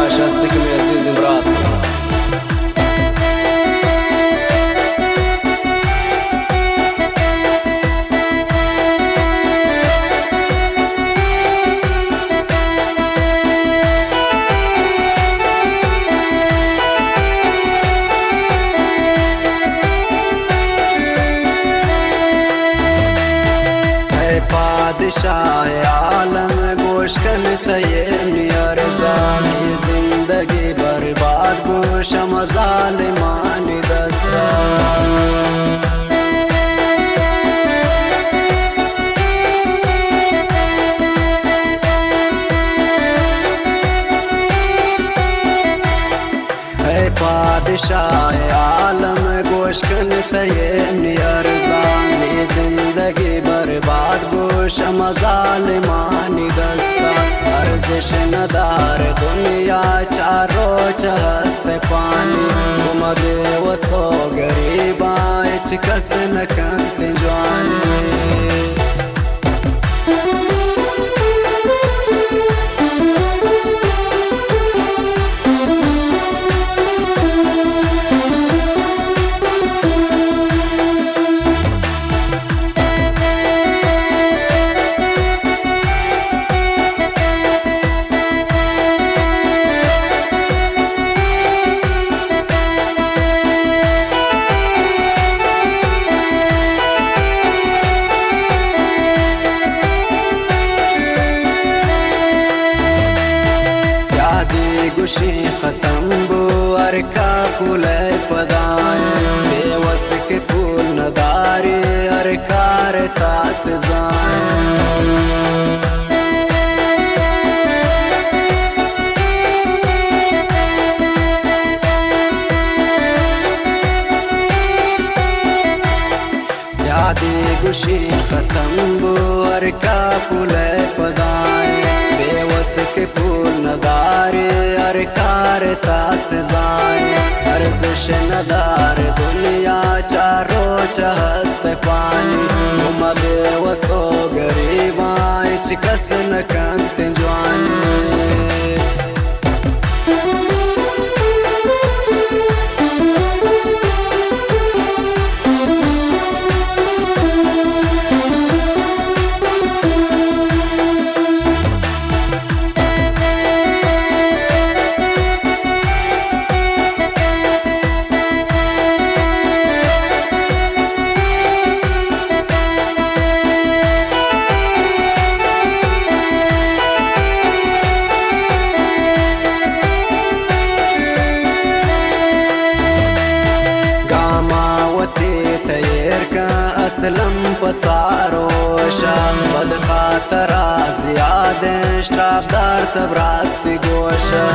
شستك ميزيد براسي बादशाह आलम गोश कल तयरनी अरज़ानी जिंदगी बर्बाद गोश मज़ालिमान दस्ता बादशाह आलम गोश कल तयरनी अरज़ानी जिंदगी बर्बाद गोश मज़ालिमानी दस्ता अर्ज़श नदार दुनिया चारो चहस्त पानी तुम बेवसो गरीबा कस न कंत जवानी गुशी खत्म बो अरका पुले पदाए बेवस्त के फूल नदारे अरकार तास जाए गुशी खत्म बो अरका पुले पदाए बेवस्त के फूल नदारे अरकार तास जाए अर्ज़श नदार दुनिया चारो चहस्त पानी तुम बेवसो गरीबा कस न कंत जवानी असलम पसारोशा बद खातरा ज़ियाद श्राफदार तब रास्ती गोशा